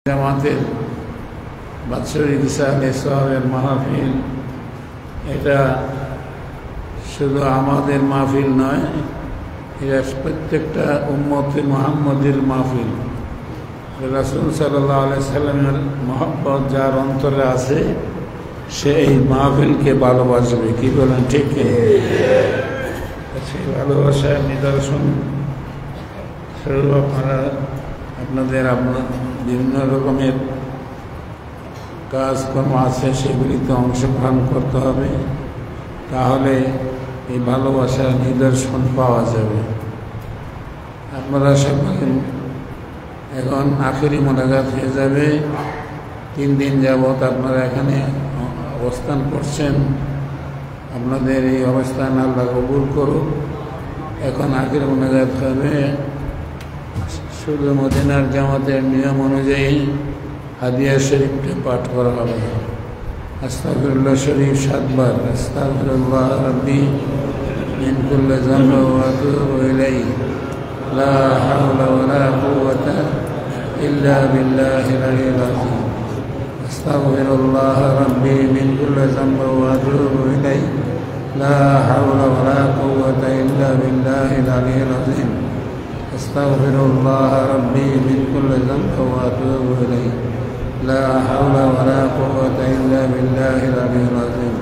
জামাতের বাৎসরিক ইসলামী সওয়াবের মাহফিল, এটা শুধু আমাদের মাহফিল নয়, এটা প্রত্যেকটা উম্মতে মুহাম্মদের মাহফিল। রাসূল সাল্লাল্লাহু আলাইহি সাল্লামের মহব্বত যার অন্তরে আছে সে এই মাহফিলকে ভালোবাসবে। কি বলেন? ঠিক? সেই ভালোবাসার নিদর্শন স্বরূপ আপনাদের বিভিন্ন রকমের কাজকর্ম আছে, সেগুলিতে অংশগ্রহণ করতে হবে, তাহলে এই ভালোবাসার নিদর্শন পাওয়া যাবে। আপনারা সকলে এখন আখেরি মোনাজাত হয়ে যাবে। 3 দিন যাবৎ আপনারা এখানে অবস্থান করছেন, আপনাদের এই অবস্থান আল্লাহ কবুল করুক। এখন আখেরি মোনাজাত হবে। শুধু মদিনার জামাতের নিয়ম অনুযায়ী হাদিয়া শরীফকে পাঠ করা হবে। আস্তাগফিরুল্লাহ শরীফ 7 বার, আস্তাগফিরুল্লাহ রাব্বি মিন কুল্লি যামবি ওয়া আতুবু ইলাইহি, লা হাওলা ওয়ালা কুওয়াতা ইল্লা বিল্লাহিল আলিয়্যিল আযীম। আস্তাগফিরুল্লাহ রাব্বি মিন কুল্লি যামবি ওয়া আতুবু ইলাইহি, লা হাওলা ওয়ালা কুওয়াতা ইল্লা বিল্লাহিল আলিয়্যিল আযীম। আস্তাগফিরুল্লাহ রাব্বি মিন কুল্লি যামবি ওয়া আতুবু ইলাইহি, لا حول ولا قوة إلا بالله العلي العظيم.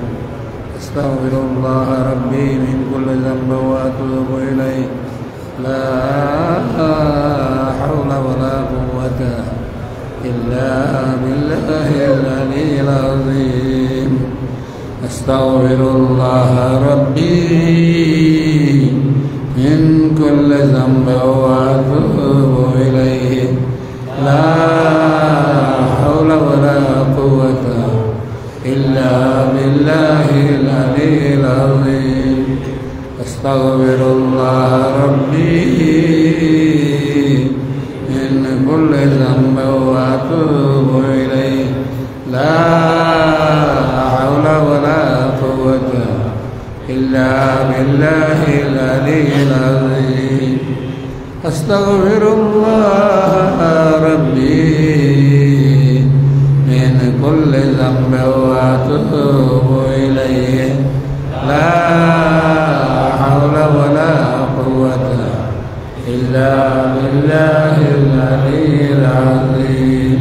أستغفر الله ربي من كل ذنب وأتوب إليه، لا حول ولا قوة إلا بالله العلي العظيم. أستغفر الله ربي من كل ذنب وأتوب إليه، لا حول ولا قوة إلا بالله العلي العظيم. أستغفر الله ربي من كل ذنب وأتوب إليه، لا حول ولا قوة إلا بالله العلي العظيم. أستغفر الله ربي من كل ذنب وأتوب إليه، لا حول ولا قوة إلا بالله العلي العظيم.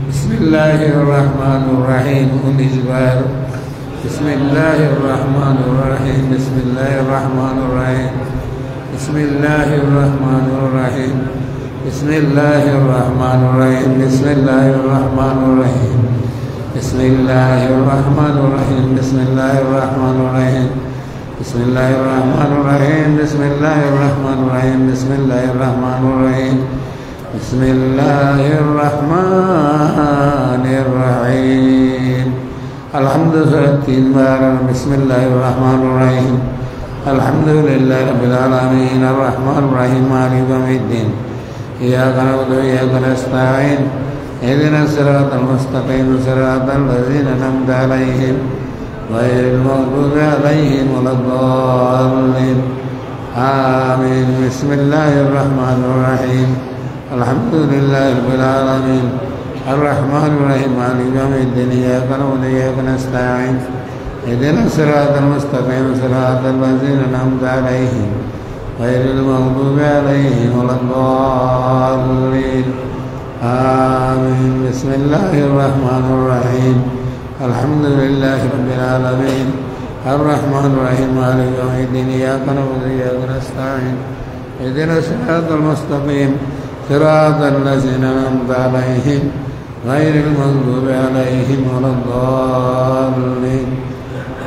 بسم الله الرحمن الرحيم. الإجبار. بسم الله الرحمن الرحيم. بسم الله الرحمن الرحيم. بسم الله الرحمن الرحيم. بسم الله الرحمن الرحيم. بسم الله الرحمن الرحيم. بسم الله الرحمن الرحيم. بسم الله الرحمن الرحيم. بسم الله الرحمن الرحيم. بسم الله الرحمن الرحيم. بسم الله الرحمن الرحيم. بسم الله الرحمن الرحيم. الحمد لله. بسم الله الرحمن الرحيم. الحمد لله رب العالمين الرحمن الرحيم مالك يوم الدين إياك نعبد وإياك نستعين اهدنا الصراط المستقيم صراط الذين أنعمت عليهم غير المغضوب عليهم ولا الضالين آمين. بسم الله الرحمن الرحيم. الحمد لله رب العالمين الرحمن الرحيم مالك يوم الدين إياك نعبد وإياك نستعين اهدنا الصراط المستقيم صراط الذين أنعمت عليهم غير المغضوب عليهم ولا الضالين آمين. بسم الله الرحمن الرحيم. الحمد لله رب العالمين الرحمن الرحيم مالك يوم الدين إياك نعبد وإياك نستعين اهدنا الصراط المستقيم صراط الذين أنعمت عليهم غير المغضوب عليهم ولا الضالين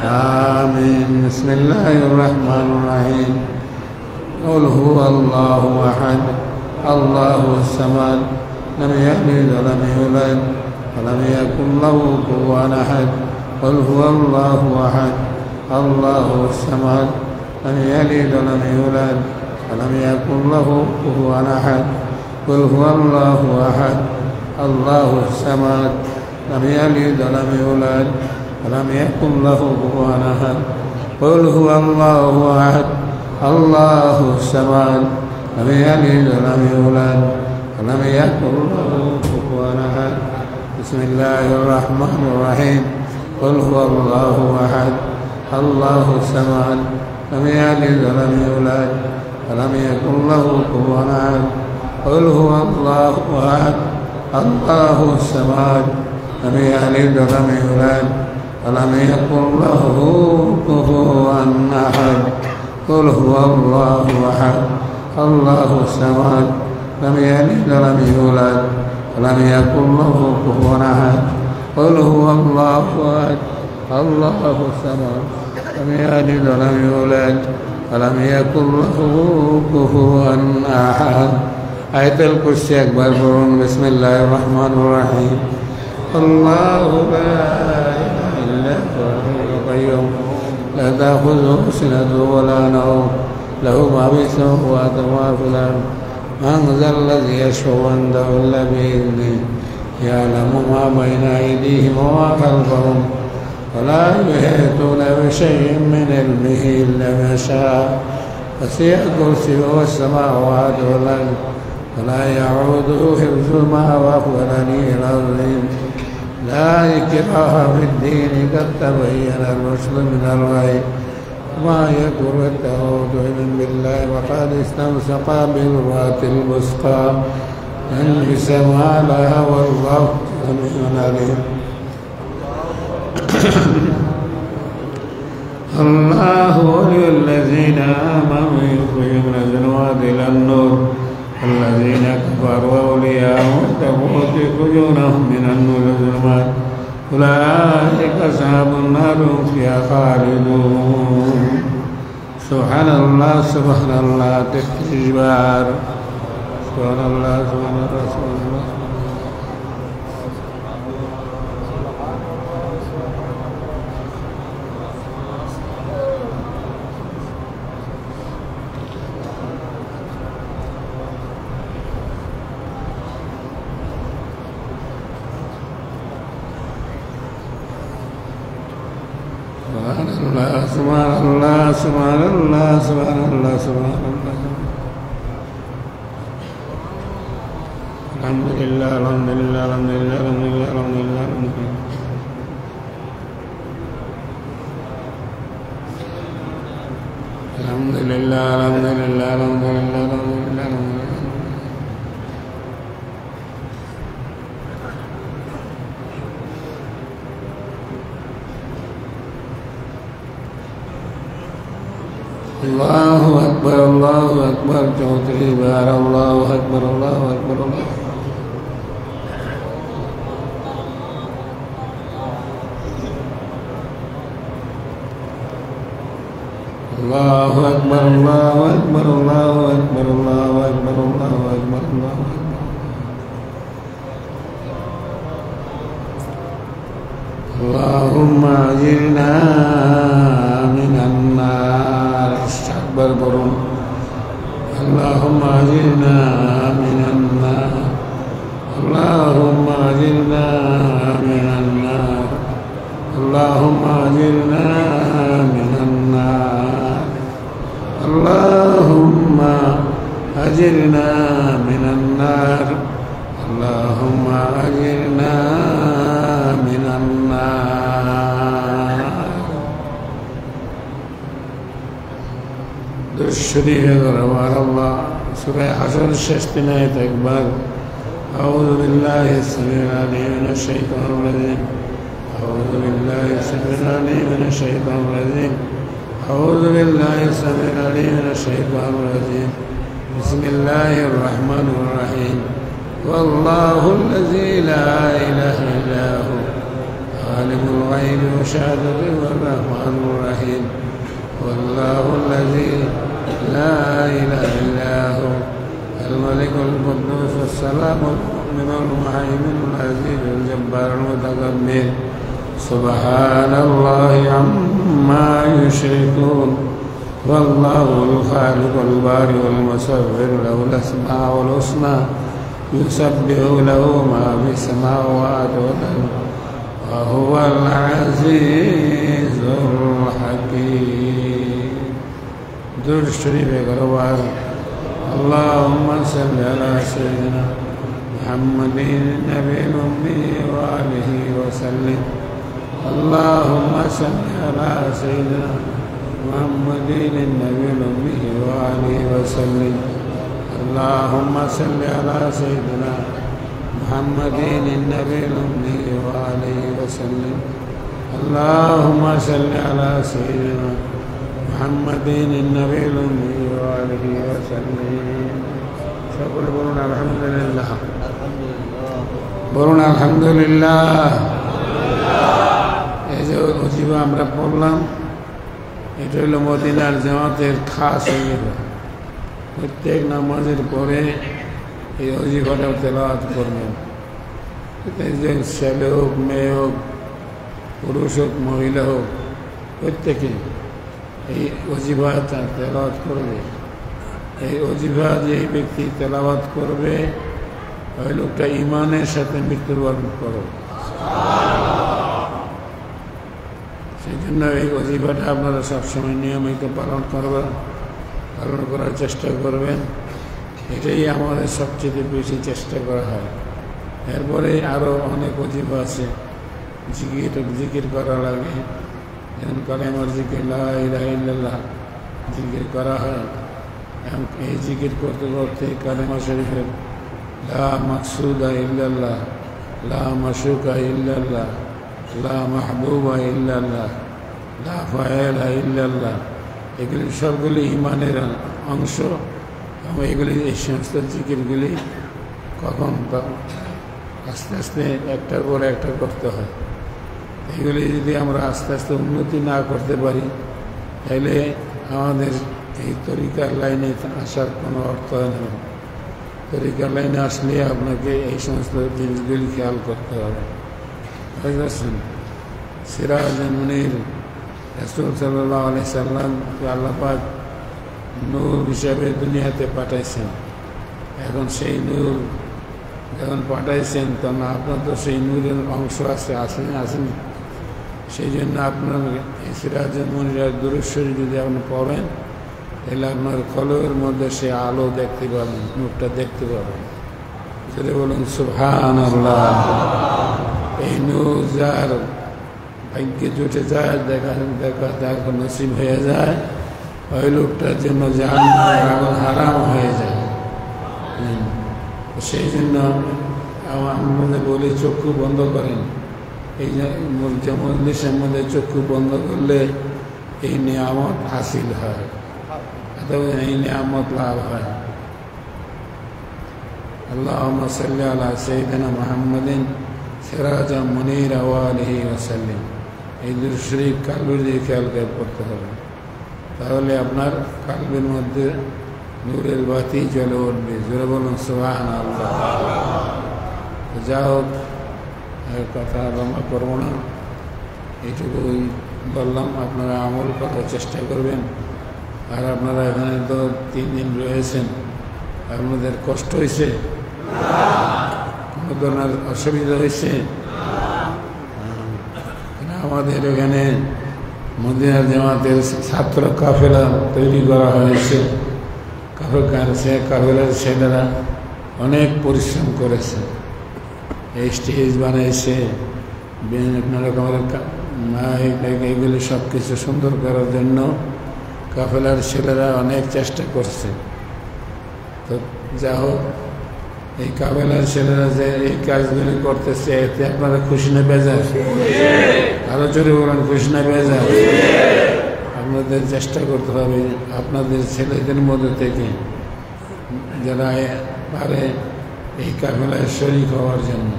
آمين. بسم الله الرحمن الرحيم. قل هو الله أحد الله الصمد لم يلد ولم يولد ولم يكن له كفوا أحد. قل هو الله أحد الله الصمد لم يلد ولم يولد ولم يكن له كفوا أحد. قل هو الله أحد الله الصمد لم يلد ولم يولد ولم يكن له كفوا أحد. قل هو الله أحد الله الصمد لم يلد ولم يولد ولم يكن له كفوا أحد. بسم الله الرحمن الرحيم قل هو الله أحد الله الصمد لم يلد ولم يولد ولم يكن له كفوا أحد قل هو الله أحد الله الصمد لم يلد ولم يولد ولم يكن له كفوا أحد قل هو الله أحد الله الصمد لم يلد ولم يولد ولم يكن له كفوا أحد قل هو الله أحد الله الصمد لم يلد ولم يولد ولم يكن له كفوا أحد آية الكرسي أكبر بسم الله الرحمن الرحيم الله لا إله إلا هو القيوم لا تأخذه سنة ولا نوم له ما في السماوات وما في الأرض من ذا الذي يشفع عنده إلا بإذنه يعلم ما بين أيديهم وما خلفهم ولا يحيطون بشيء من علمه إلا ما شاء وسع كرسيه السماوات والأرض ولا يعوده حفظهما وهو العلي العظيم لا إكراه في الدين قد تبين الرشد من الغي ما يكفر التوحيد إلا بالله وقد استمسك بالعروة الوثقى انقسم لها والله سميع عليم الله ولي الذين آمنوا يخرجون من الظلمات إلى النور الذين كفروا أولياءهم الطاغوت يخرجونهم من النور إلى الظلمات أولئك أصحاب النار هم فيها خالدون سبحان الله سبحان الله تكبير سبحان الله سبحان الله سبحان الله سبحان الله سبحان الله سبحان الله سبحان الله الحمد لله الحمد لله الحمد لله الحمد لله الحمد لله الحمد لله الحمد لله الحمد لله الحمد لله الله أكبر الله أكبر چوتھی بار الله أكبر الله أكبر الله الله أكبر الله أكبر الله أكبر الله أكبر الله أكبر الله أكبر اللهم أجرنا من النار استكبر برم اللهم أجرنا من النار اللهم أجرنا من النار اللهم أجرنا من النار اللهم أجرنا من النار اللهم أجرنا من النار الشريف رواه الله سورة حشر الشيطان أكبر أعوذ بالله السميع العليم من الشيطان الرجيم أعوذ بالله السميع العليم من الشيطان الرجيم أعوذ بالله السميع العليم من الشيطان الرجيم بسم الله الرحمن الرحيم والله الذي لا إله إلا هو عالم الغيب والشهادة والرحمن الرحيم والله الذي لا إله إلا هو الملك القدوس السلام المؤمن المهيمن العزيز الجبار المتكبر سبحان الله عما يشركون والله الخالق البارئ المصور له الأسماء الحسنى يسبح له ما في السماوات والأرض وهو العزيز الحكيم درود الشريف قربان اللهم صل على سيدنا محمد النبي الأمي وعلى اللهم صل على سيدنا محمد النبي الأمي وآله وسلم اللهم صل على سيدنا محمد النبي الأمي وآله وسلم اللهم صل على سيدنا محمد النبي الأمي وآله وسلم সকলে বলুন আলহামদুলিল্লাহ বলুন আলহামদুলিল্লাহ এই যে ওজিফা আমরা পড়লাম এটা হলো মদিনার জামাতের খাস ওজিফা প্রত্যেক নামাজের পরে এই ওজিফাটা তেলাওয়াত করবেন ছেলে হোক মেয়ে হোক পুরুষ হোক মহিলা হোক প্রত্যেকে এই ওজিফা তেলাওয়াত করবে এই ওজিফা যে ব্যক্তি তেলাওয়াত করবে ওই লোকটা ইমানের সাথে মৃত্যুবরণ করবে সেই জন্য এই ওজিফাটা আপনারা সবসময় নিয়মিত পালন করার চেষ্টা করবেন এটাই আমাদের সবচেয়ে বেশি চেষ্টা করা হয় এরপরে আরও অনেক ওজিফা আছে জিকির করা লাগে যেমন কালেমার জিকির লা ইলাহা ইল্লাল্লাহ জিকির করা হয় এই জিকির করতে করতে কালেমা শরীফের লা মাকসুদা ইল্লাল্লাহ লা মাশুকা ইল্লাল্লাহ লা মাহবুবা ইল্লাল্লাহ লা ফায়েলা ইল্লাল্লাহ এগুলি সবগুলি ইমানের অংশ এবং এগুলি এই সমস্ত জিকিরগুলি কখন আস্তে আস্তে একটার পর একটা করতে হয় এগুলি যদি আমরা আস্তে আস্তে উন্নতি না করতে পারি তাহলে আমাদের এই তরিকার লাইনে আসার কোনো অর্থ নেই তরিকার লাইনে আসলে আপনাকে এই সমস্ত জিনিসগুলি খেয়াল করতে হবে বুঝতে পারছেন সিরাজ মুনির রাসূল সাল্লাল্লাহু আলাইহি সাল্লামকে আল্লাহ পাক নূর হিসাবে দুনিয়াতে পাঠাইছেন এখন সেই নূর যখন পাঠাইছেন তখন আপনার তো সেই নূরের অংশ আসেন সেই জন্য আপনার এই সিরাজ মুনির দুরূদ শরীফ যদি আপনি পড়েন তাহলে আপনার কলবের মধ্যে সে আলো দেখতে পাবেন নূরটা দেখতে পাবেন যদি বলুন সুবহানাল্লাহ এই নূর যার ভাগ্যে জুটে যায় দেখা নসিব হয়ে যায় ওই লোকটার জন্য জাহান্নাম হারাম হয়ে যায় সেই জন্য আমাদের বলি চক্ষু বন্ধ করেন এই মজলিসের মধ্যে চক্ষু বন্ধ করলে এই নিয়ামত হাসিল হয় অথবা এই নিয়ামত লাভ হয় আল্লাহুম্মা সাল্লি আলা সাইয়্যিদিনা মুহাম্মাদিন সিরাজা মুনীরা ওয়া আলিহি ওয়া সাল্লিম এই দুরূদ শরীফ কালবে দিয়ে খেয়াল করে পড়তে হবে তাহলে আপনার কালবের মধ্যে নূরের বাতি জ্বলে উঠবে জোরে বলুন সুবহানাল্লাহ যা হোক কথা লম্বা করবো না এইটুকুই বললাম আপনারা আমল করার চেষ্টা করবেন আর আপনারা এখানে তো 3 দিন রয়েছেন আপনাদের কষ্ট হয়েছে কোনো ধরনের অসুবিধা হয়েছে আমাদের এখানে মদিনার জামাতের ছাত্র কাফেলা তৈরি করা হয়েছে কাফেলার ছেলেরা অনেক পরিশ্রম করেছে এই স্টেজ বানাইছে বিভিন্ন রকমের এগুলি সব কিছু সুন্দর করার জন্য কাফেলার ছেলেরা অনেক চেষ্টা করছে তো যা হোক এই কাফেলার ছেলেরা যে এই কাজগুলি করতেছে এতে আপনারা খুশি না বেজার আরো জোরে বলেন খুশি না বেজার আপনাদের চেষ্টা করতে হবে আপনাদের ছেলেদের মধ্যে থেকে যারা পারে এই কাফেলায় শরীক হওয়ার জন্য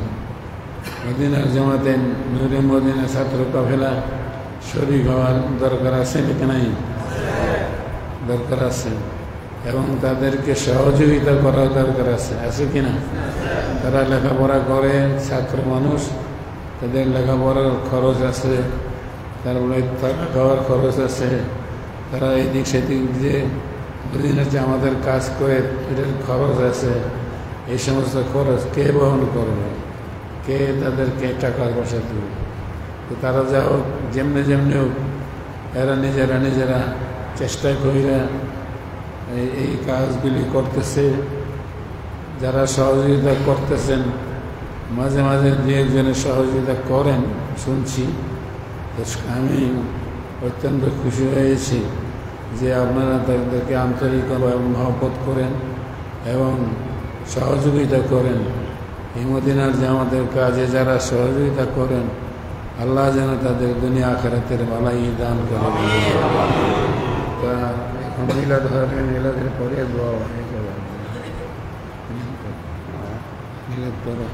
মদিনার জামাতে নূরে মদিনা ছাত্র কাফেলা শরীক হওয়ার দরকার আছে নাকি নাই দরকার আছে এবং তাদেরকে সহযোগিতা করার দরকার আছে কিনা তারা লেখাপড়া করে ছাত্র মানুষ তাদের লেখাপড়ার খরচ আছে তারপরে থাকা খাওয়ার খরচ আছে তারা এদিক সেদিক যে মদিনাতে আমাদের কাজ করে এটার খরচ আছে এই সমস্ত খরচ কে বহন করবে কে তাদেরকে টাকা পয়সা দেবে তো তারা যা হোক যেমনি হোক এরা নিজেরা চেষ্টা কইরা এই কাজগুলি করতেছে যারা সহযোগিতা করতেছেন মাঝে মাঝে দু একজনের সহযোগিতা করেন শুনছি আমি অত্যন্ত খুশি হয়েছি যে আপনারা তাদেরকে আন্তরিক এবং মহব্বত করেন এবং সহযোগিতা করেন। এই মদিনার জামাতের কাজে যারা সহযোগিতা করেন, আল্লাহ যেন তাদের দুনিয়া আখিরাতের ভালাই দান করে। তা এখন মিলাদ হবে, মিলাদের পরে দোয়া হয়ে যাবে। মিলাদ পরে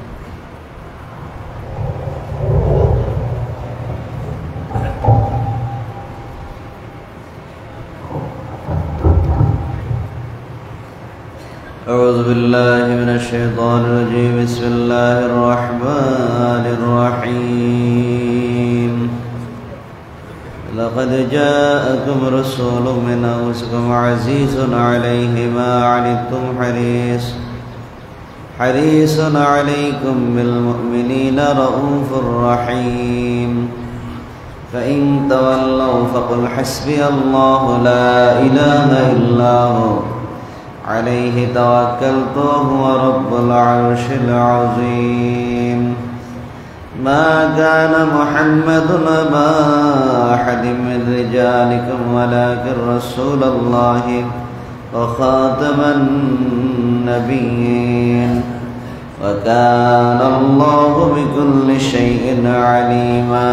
أعوذ بالله من الشيطان الرجيم. بسم الله الرحمن الرحيم. لقد جاءكم رسول من أنفسكم عزيز عليه ما عنتم حريص عليكم بالمؤمنين رؤوف رحيم. فإن تولوا فقل حسبي الله لا إله إلا هو عليه توكلت وهو رب العرش العظيم. ما كان محمد أبا أحد من رجالكم ولكن رسول الله وخاتم النبيين وكان الله بكل شيء عليما.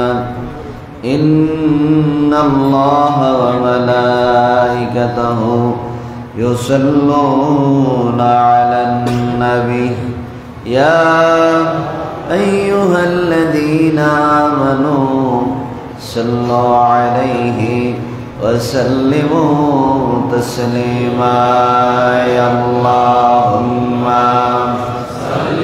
إن الله وملائكته يصلون على النبي يا أيها الذين آمنوا صلوا عليه وسلموا تسليما. يا اللهم صل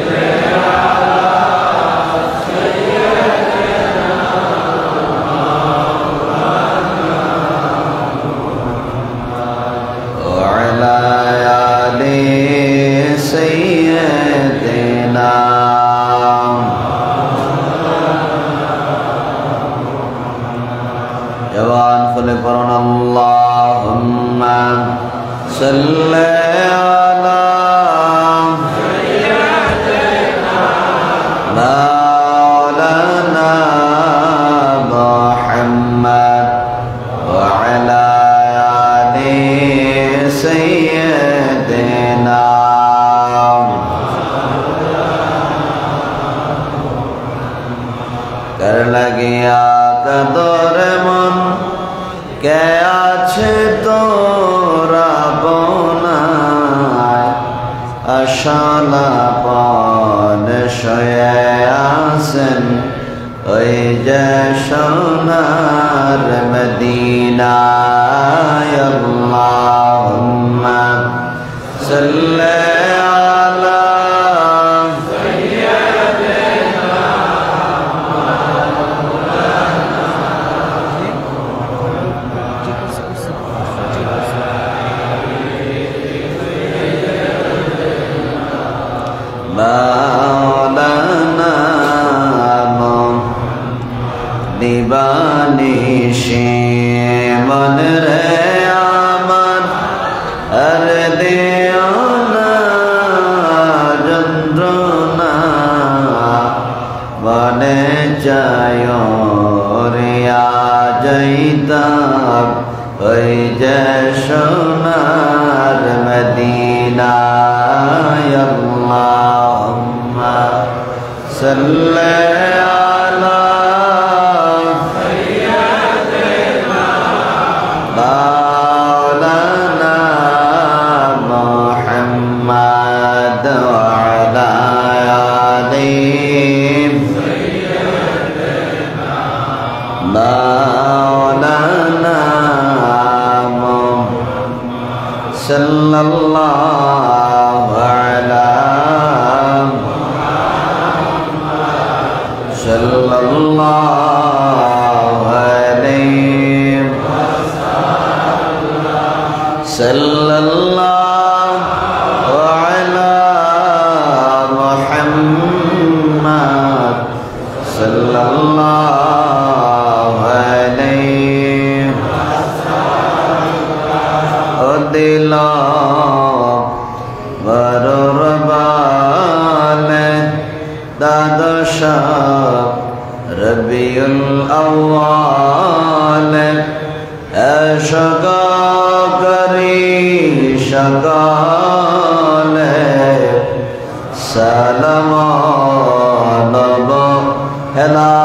اللهم صل على سيدنا مولانا محمد وعلى آل سيدنا. कर लगिया कदर मन কে আছে তোরা বনায় আশালা পান শয়ে আসেন ওই যে সোনার মদিনায়. আল্লাহুম্মা সাল্লি আলা মাওলানা দিবানিশি মন রে আমার আর দিও না যন্ত্রণা মনে চায় রিয়া যাইতাম ওই যে সোনার মদিনা. আল্লাহুম্মা সাল্লি আলা সাইয়্যিদিনা মাওলানা মুহাম্মদ ওয়া আলা আলিহি সাইয়্যিদিনা মাওলানা মুহাম্মদ সাল্লাল্লাহু আলা sallallahu alayhi sallallahu ala Muhammad sallallahu alayhi odila varobale dadasha ربيع الأول شكاكري شكال سلمان هلال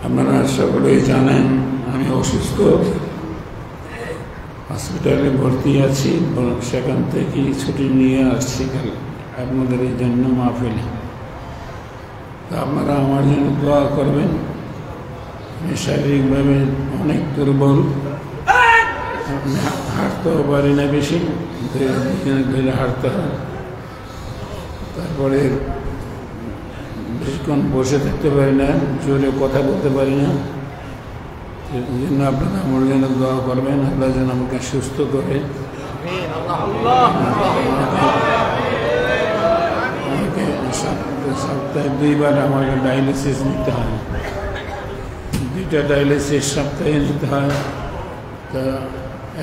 আপনারা সকলেই জানেন আমি অসুস্থ, হসপিটালে ভর্তি আছি, সেখান থেকে ছুটি নিয়ে আসছি আপনাদের এই জন্য মাহফিলে। তা আপনারা আমার জন্য দোয়া করবেন আমি শারীরিকভাবে অনেক দুর্বল, হাঁটতেও পারি না বেশি, ধরে হাঁটতে হয়। তারপরে বেশিক্ষণ বসে থাকতে পারি না, জোরে কথা বলতে পারি না। এই জন্য আপনারা আমার জন্য দোয়া করবেন, আল্লাহ যেন আমাকে সুস্থ করে। সপ্তাহে 2 বার আমাকে ডায়ালিসিস নিতে হয়, 2টা ডায়ালিসিস সপ্তাহে নিতে হয়। তা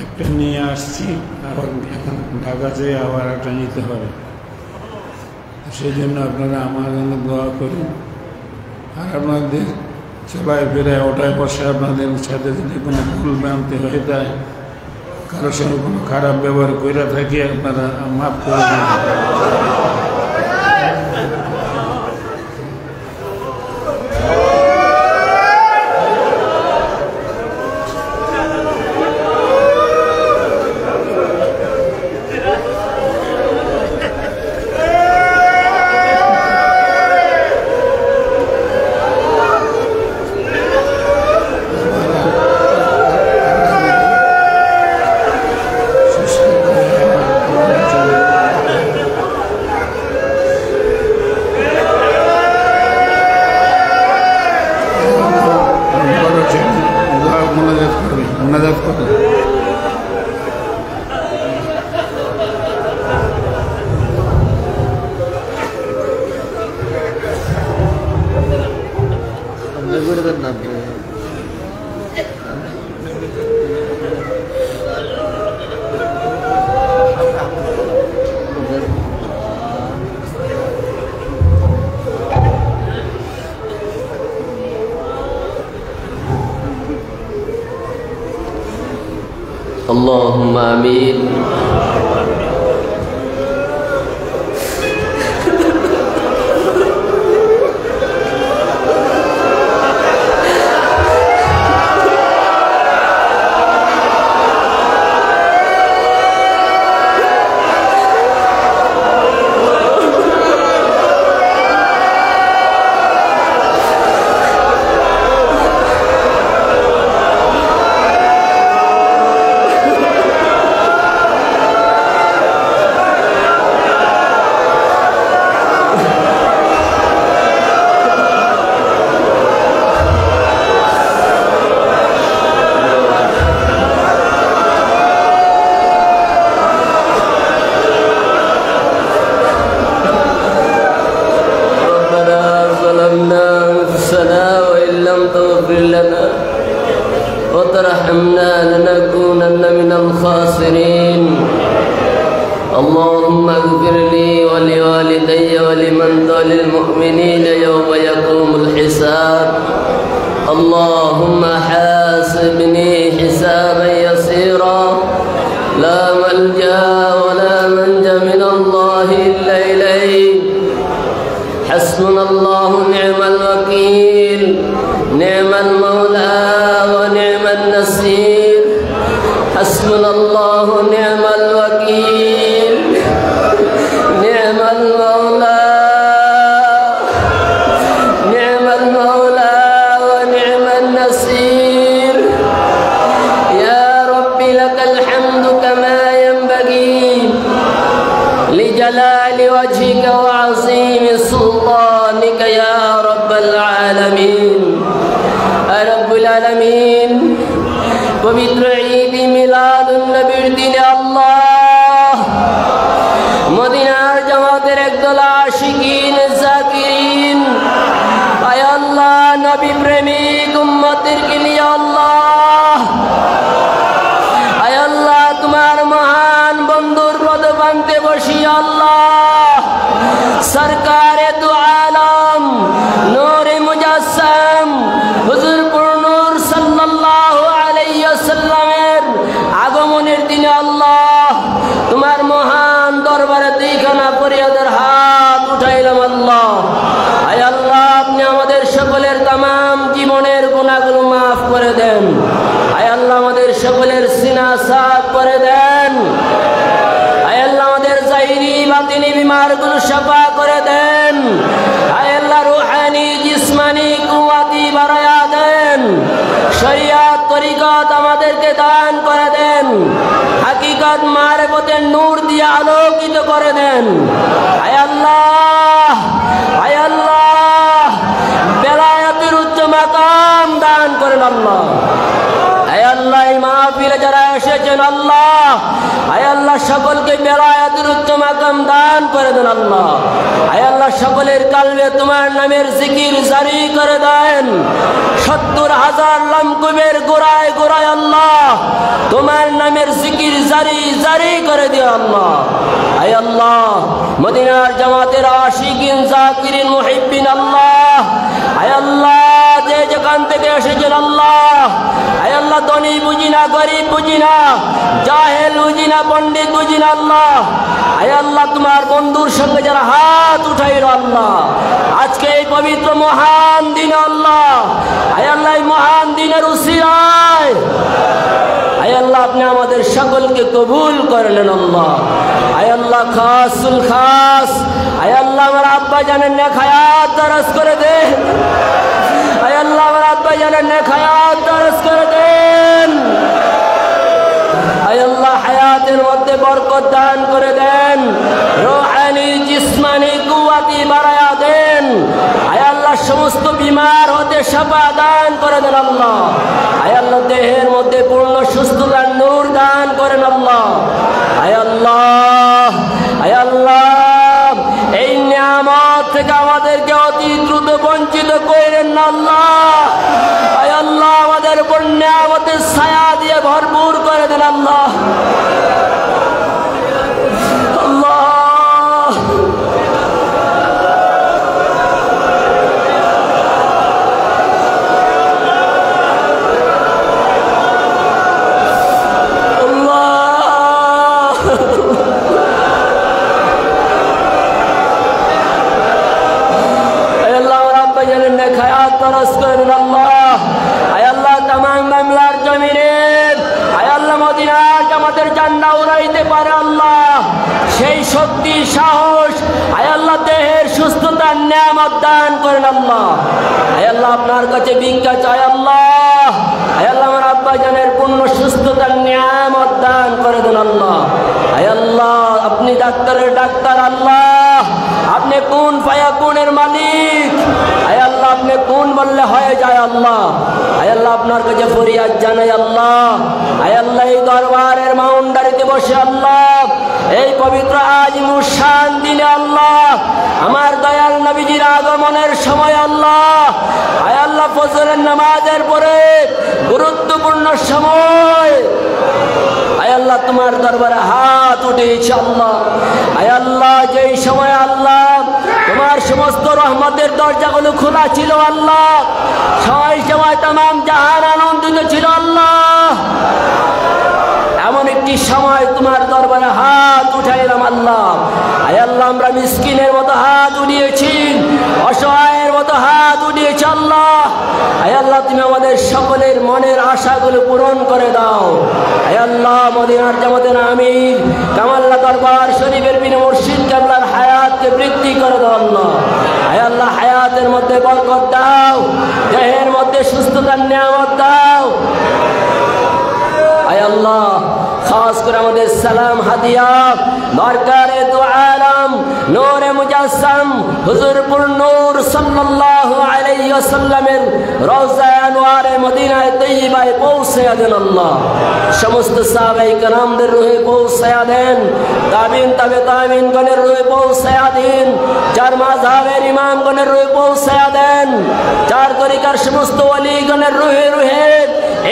একটা নিয়ে আসছি, আবার এখন ঢাকা যেয়ে আবার একটা নিতে হবে। সেই জন্য আপনারা আমার জন্য দোয়া করুন। আর আপনাদের চলায় ফেরায় ওটায় বসে আপনাদের সাথে যদি কোনো ভুল ভ্রান্তি হয়ে যায়, কারোর সঙ্গে কোনো খারাপ ব্যবহার করে থাকি, আপনারা মাফ করে দেবেন। اللهم آمين. وترحمنا لنكونن من الخاسرين. اللهم اغفر لي ولوالدي ولمن وللمؤمنين يوم يقوم الحساب. اللهم حاسبني حسابا يسيرا لا ملجأ ولا منجا من الله إلا إليك. حسبنا الله ونعم الوكيل، نعم المولى ونعم النصير. حسبنا الله ونعم الوكيل، نعم المولى، نعم المولى ونعم النصير. يا رب لك الحمد كما ينبغي لجلال وجهك وعظيم سلطانك يا رب العالمين. رب العالمين পবিত্র ঈদ মিলাদুন নবীর দিনে আল্লাহ মদিনার জামাতের একদল আশিকিন জাকিরিন, আয় আল্লাহ নবী প্রেমিক উম্মতদেরকে নিয়ে আল্লাহ, আয় আল্লাহ তোমার মহান বন্ধুর পদপ্রান্তে বসি আল্লাহ সরকারে দু আলম নূরে মুজাসসাম হুজুর পুরনূর সাল্লাল্লাহু আলাইহি ওয়াসাল্লামের আগমনের দিনে আল্লাহ তোমার মহান দরবারে দুইখানা ফরিয়াদের হাত উঠাইলাম আল্লাহ। আয় আল্লাহ আপনি আমাদের সকলের তামাম জীবনের গুনাহগুলো মাফ করে দেন। আয় আল্লাহ আমাদের সকলের সিনা সাফ করে দেন। আয় আল্লাহ আমাদের জাহিরি বাতিনি বিমারগুলো শাফা করে দেন। আয় আল্লাহ রূহানি জিসমানি কুওয়াতি বাড়ায়া দেন। হাকিকত মারিফতের নূর দিয়ে আলোকিত করে দেন। আয় আল্লাহ, আয় আল্লাহ, বেলায়েতের উচ্চ মাকাম দান করেন আল্লাহ। আয় আল্লাহ, এই মাহফিলে যারা এসেছেন আল্লাহ, আয় আল্লাহ সকলকে বেলায়েতের উচ্চ মাকাম দান করে দেন আল্লাহ। আয় আল্লাহ সকলের কালবে তোমার নামের জিকির জারি করে দেন। 70,000 লামকুবের গোড়ায় গোড়ায় আল্লাহ তোমার নামের জিকির জারি জারি করে দিও আল্লাহ। আয় আল্লাহ মদিনার জামাতের আশিকিন জাকিরিন মুহিব্বিন আল্লাহ, আয় আল্লাহ যে যেখান থেকে এসেছেন আল্লাহ, আয় আল্লাহ ধনী বুঝি না, গরিব বুঝি না, জাহেল বুঝি না, পণ্ডিত বুঝি না আল্লাহ। আয় আল্লাহ তোমার বন্ধুর সঙ্গে যারা হাত উঠাইল আল্লাহ আজকে এই পবিত্র মহান দিন আল্লাহ, আয় আল্লাহ এই মহান দিনের উসিলায় আয় আল্লাহ আপনি আমাদের সকলকে কবুল করে নেন আল্লাহ। আয় আল্লাহ খাসুল খাস আয় আল্লাহ আমার আব্বা জানেন নেক হায়াত দারাজ করে দেন। আয় আল্লাহ আমার আব্বা জানেন নেক হায়াত দারাজ করে দেন। আয় আল্লাহ হায়াতের মধ্যে বরকত দান করে দেন, রূহানি জিসমানি কুওয়াতি বাড়ায়া দেন। আয় আল্লাহ সমস্ত বিমার হতে শিফা দান করে দেন আল্লাহ। আয় আল্লাহ দেহের মধ্যে পূর্ণ সুস্থতার নূর দান করেন আল্লাহ। আয় আল্লাহ, আয় আল্লাহ এই নিয়ামত থেকে আমাদেরকে অতি দ্রুত বঞ্চিত করেন না আল্লাহ। আয় আল্লাহ আমাদের উপর নিয়ামতের ছায়া দিয়ে ভরপুর করে দেন আল্লাহ। আল্লাহ সেই শক্তি সাহস আয় আল্লাহ দেহের সুস্থতার নিয়ামত দান করেন আল্লাহ। আয় আল্লাহ আপনার কাছে ভিক্ষা চাই আল্লাহ। আয় আল্লাহ আমার আব্বা জানের পূর্ণ সুস্থতার নিয়ামত দান করে দেন আল্লাহ। আয় আল্লাহ আপনি ডাক্তারের ডাক্তার আল্লাহ, আপনি কোন ফায়াকুনের মালিক। আয় আল্লাহ আপনি কোন বললে হয়ে যায় আল্লাহ। আয় আল্লাহ আপনার কাছে ফরিয়াদ জানাই আল্লাহ। আয় আল্লাহ এই দরবারের মাউন্ডারিতে বসে আল্লাহ এই পবিত্র আজিমুস শান দিনে আল্লাহ আমার দয়াল নবীজির আগমনের সময় আল্লাহ, আয় আল্লাহ ফজরের নামাজের পরে গুরুত্বপূর্ণ সময় আয় আল্লাহ তোমার দরবারে হাত উঠেছে আল্লাহ। আয় আল্লাহ যেই সময় আল্লাহ তোমার সমস্ত রহমতের দরজাগুলো খোলা ছিল আল্লাহ, সেই সময় तमाम জাহান আনন্দিত ছিল আল্লাহ। এমন একটি সময় তোমার দরবারে হাত উঠাইলাম আল্লাহ। আয় আল্লাহ আমরা মিসকিনের মতো হাত উঠিয়েছি, অসহায়ের মতো হাত উঠিয়েছি আল্লাহ। আয় আল্লাহ তুমি আমাদের সকলের মনের আশাগুলো পূরণ করে দাও। আয় আল্লাহ মদিনার জামাতের আমির কামাল্লা দরবার শরীফের পীর মুর্শিদ কেবলার হায়াতকে বৃদ্ধি করে দাও আল্লাহ। আয় আল্লাহ হায়াতের মধ্যে বরকত দাও, দেহের মধ্যে সুস্থতার নিয়ামত দাও। আয় আল্লাহ খাস করে আমাদের সালাম হাদিয়া দরকারে দু আলম নূরে মুজাসসাম হুজুরপুর নূর সাল্লাল্লাহু আলাইহি ওয়াসাল্লামের রওজা আনোয়ারে মদিনায়ে তৈয়বায় পৌঁছে দেন আল্লাহ। সমস্ত সাহাবায়ে কেরামদের রূহে পৌঁছে দেন, তাবিন তাবে তাবিন গণের রূহে পৌঁছে দেন, চার মাযহাবের ইমামগণের রূহে পৌঁছে দেন, চার তরিকার সমস্ত ওলিগণের রূহে রূহে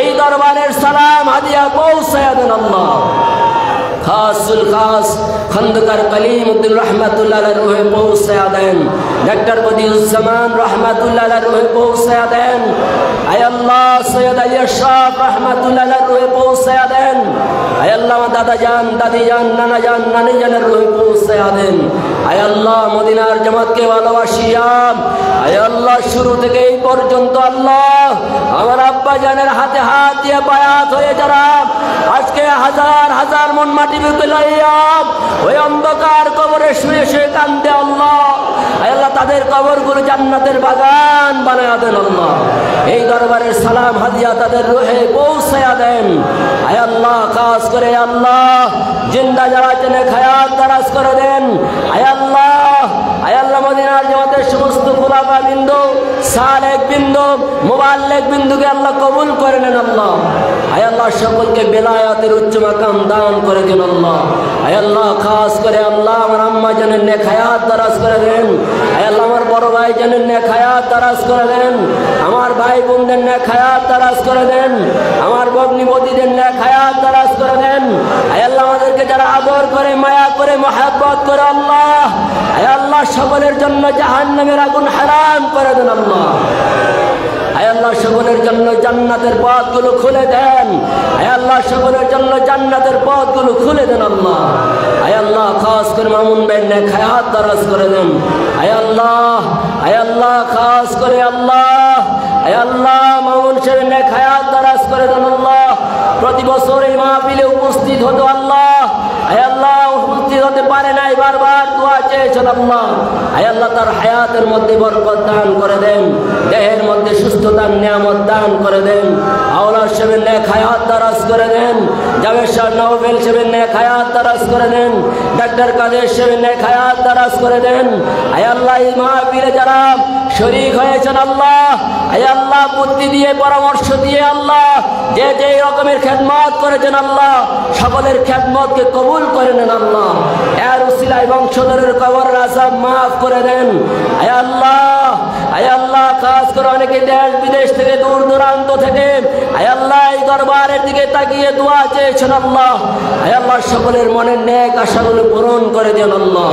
এই দরবারের সালাম হাদিয়া পৌঁছে দেন আল্লাহ। খাসুল খাস খন্দকার কলিমউদ্দিন রহমাতুল্লাহ আলাইহির রূহে পৌঁছে দেন, ডক্টর বদিউজ্জামান রহমাতুল্লাহ আলাইহির রূহে পৌঁছে দেন। আয় আল্লাহ সৈয়দ আলী আশরাফ রহমাতুল্লাহ আলাইহির রূহে পৌঁছে দেন। আয় আল্লাহ দাদা জান দাদি জান নানা জান নানি জানের রূহে পৌঁছে দেন। আয় আল্লাহ মদিনার জামাতকে ভালোবাসিয়াম আয় আল্লাহ শুরু থেকে এই পর্যন্ত আল্লাহ আমার আব্বা জানের হাতে হাত দিয়ে বায়াত হয়ে যারা আজকে হাজার হাজার মন মাটি বুকে লইয়া ওই অন্ধকার কবরে শুয়ে শুয়ে কান্দে আল্লাহ, আয় আল্লাহ তাদের কবরগুলো জান্নাতের বাগান বানায়া দেন আল্লাহ। এই দরবারের সালাম হাদিয়া তাদের রূহে পৌঁছায়া দেন। আয় আল্লাহ খাস করে আল্লাহ জিন্দা যারা আছেন হায়াত দারাজ করে দেন। আয় আল্লাহ মদিনার জামাতের সমস্ত খোলাফা বিন্দু সালেক বিন্দু মুবাল্লিগ বিন্দুকে আল্লাহ কবুল করে নেন আল্লাহ। আয় আল্লাহ সকলকে বেলায়াতের উচ্চ মাকাম দান করে দেন আল্লাহ। আয় আল্লাহ খাস করে আল্লাহ আমার আম্মা জানের নেক হায়াত দারাজ করে দেন। আয় আল্লাহ আমার বড় ভাই জানের নেক হায়াত দারাজ করে দেন। আমার ভাই বোনদের নেক হায়াত দারাজ করে দেন। আমার ভগ্নিপতিদের নেক হায়াত দারাজ করে দেন। আয় আল্লাহ আমাদেরকে যারা আদর করে মায়া করে মহব্বত করে আল্লাহ, আয় আল্লাহ সকলের জন্য জাহান্নামের আগুন হারাম করে দেন আল্লাহ। আয় আল্লাহ সকলের জন্য জান্নাতের পথগুলো খুলে দেন। আয় আল্লাহ সকলের জন্য জান্নাতের পথগুলো খুলে দেন আল্লাহ। আয় আল্লাহ খাস করে মামুন ভাইয়ের নেক হায়াত দারাজ করে দেন। আয় আল্লাহ খাস করে আল্লাহ, আয় আল্লাহ মামুন সাহেবের নেক হায়াত দারাজ করে দেন আল্লাহ। প্রতি বছর এই মাহফিলে উপস্থিত হতো আল্লাহ, আয় আল্লাহ উপস্থিত হতে পারে নাই, বারবার দোয়া চেয়েছেন আল্লাহ। আয় আল্লাহ তার হায়াতের মধ্যে বরকত দান করে দেন, দেহের মধ্যে সুস্থতার নিয়ামত দান করে দেন। আওলাদ সাহেবের নেক হায়াত দারাজ করে দেন। জাভেদ শাহ নওফেল সাহেবের নেক হায়াত দারাজ করে দেন। ডাক্তার কাদের সাহেবের নেক হায়াত দারাজ করে দেন। আয় আল্লাহ এই মাহফিলে যারা শরীক হয়েছেন আল্লাহ, আয় আল্লাহ বুদ্ধি দিয়ে পরামর্শ দিয়ে আল্লাহ যে যে রকমের খেদমত করেছেন আল্লাহ সকলের খেদমতকে কবুল করে নেন আল্লাহ। এর উসিলায় বংশধরের কবরের আযাব মাফ করে দেন। আয় আল্লাহ খাস করে অনেকে দেশ বিদেশ থেকে দূর দূরান্ত থেকে আয় আল্লাহ এই দরবারের দিকে তাকিয়ে দোয়া চেয়েছেন আল্লাহ। আয় আল্লাহ সকলের মনের নেক আশাগুলো পূরণ করে দেন আল্লাহ।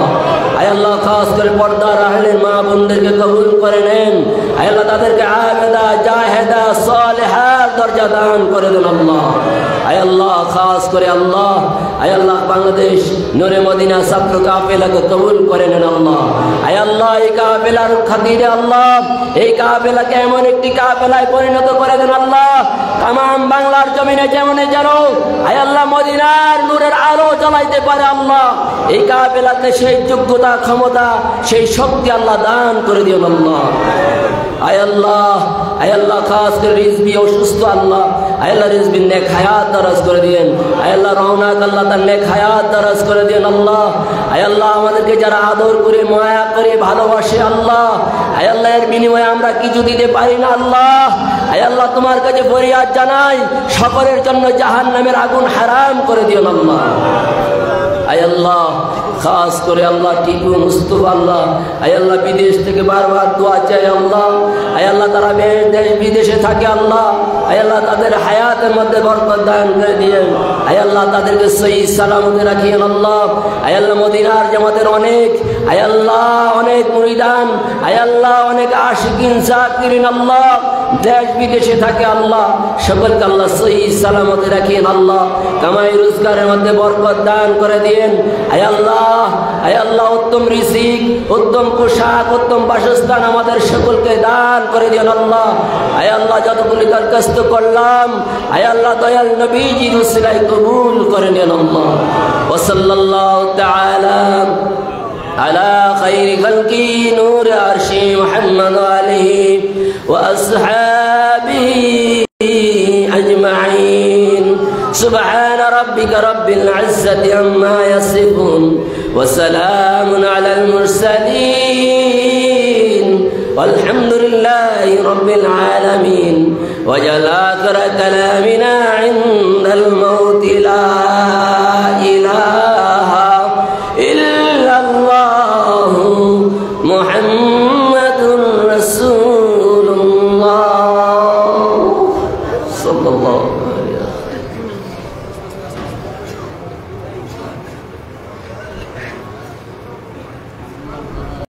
আয় আল্লাহ খাস করে পর্দার আহলের মা বোনদেরকে কবুল করে নেন। আয় আল্লাহ তাদেরকে আবেদা জাহেদা সালেহার দরজা দান করে দেন আল্লাহ। আয় আল্লাহ খাস করে আল্লাহ, আয় আল্লাহ বাংলাদেশ নূরে মদিনা ছাত্র কাফেলাকে কবুল করে নেন আল্লাহ। আয় আল্লাহ এই কাফেলার খাতিরে আল্লাহ এই কাফেলাকে এমন একটি কাফেলায় পরিণত করে দেন আল্লাহ তামাম বাংলার জমিনে যেমন যেন আয় আল্লাহ মদিনার নূরের আলো জ্বালাইতে পারে আল্লাহ। এই কাফেলাতে সেই যোগ্যতা ক্ষমতা সেই শক্তি আল্লাহ দান করে দিও আল্লাহ। আয় আল্লাহ খাস করে রিজবি অসুস্থ আল্লাহ, আয় আল্লাহ রিজবির নেক হায়াত দারাজ করে দিয়েন। আয় আল্লাহ রওনাক আল্লাহ তার নেক হায়াত দারাজ করে দিয়েন আল্লাহ। আয় আল্লাহ আমাদেরকে যারা আদর করে মায়া করে ভালোবাসে আল্লাহ, আয় আল্লাহ এর বিনিময়ে আমরা কিছু দিতে পারি না আল্লাহ। আয় আল্লাহ তোমার কাছে ফরিয়াদ জানাই সকলের জন্য জাহান্নামের আগুন হারাম করে দিয়েন আল্লাহ। আয় আল্লাহ খাস করে আল্লাহ টিপু মুস্তফা আল্লাহ, আয় আল্লাহ বিদেশ থেকে বারবার দোয়া চাই আল্লাহ। আয় আল্লাহ তারা দেশ বিদেশে থাকে আল্লাহ, আয় আল্লাহ তাদের হায়াতের মধ্যে বরকত দান করে দিয়েন। আয় আল্লাহ তাদেরকে সহি সালামতে রাখিয়েন আল্লাহ। আয় আল্লাহ মদিনার জামাতের অনেক আয় আল্লাহ অনেক মুরিদান, আয় আল্লাহ অনেক আশিকিন জাকিরিন আল্লাহ দেশ বিদেশে থাকে আল্লাহ, সকলকে আল্লাহ সহি সালামতে রাখিয়েন আল্লাহ। কামাই রোজগারের মধ্যে বরকত দান করে দিয়েন। আয় আল্লাহ উত্তম রিজিক উত্তম পোশাক উত্তম বাসস্থান আমাদের সকলকে দান করে দিয়েন আল্লাহ। আয় আল্লাহ যতগুলি দরখাস্ত করলাম আয় আল্লাহ দয়াল নবীজির উসিলায় কবুল করে নেন আল্লাহ। ওয়া সাল্লাল্লাহু তাআলা আলা খায়রি খালকি নূর আরশি মুহাম্মদ ওয়া আলিহি ওয়া আসহাবিহি আজমাইন। سبحان ربك رب العزة عما يصفون وسلام على المرسلين والحمد لله رب العالمين. وجل آخر كلامنا عند الموت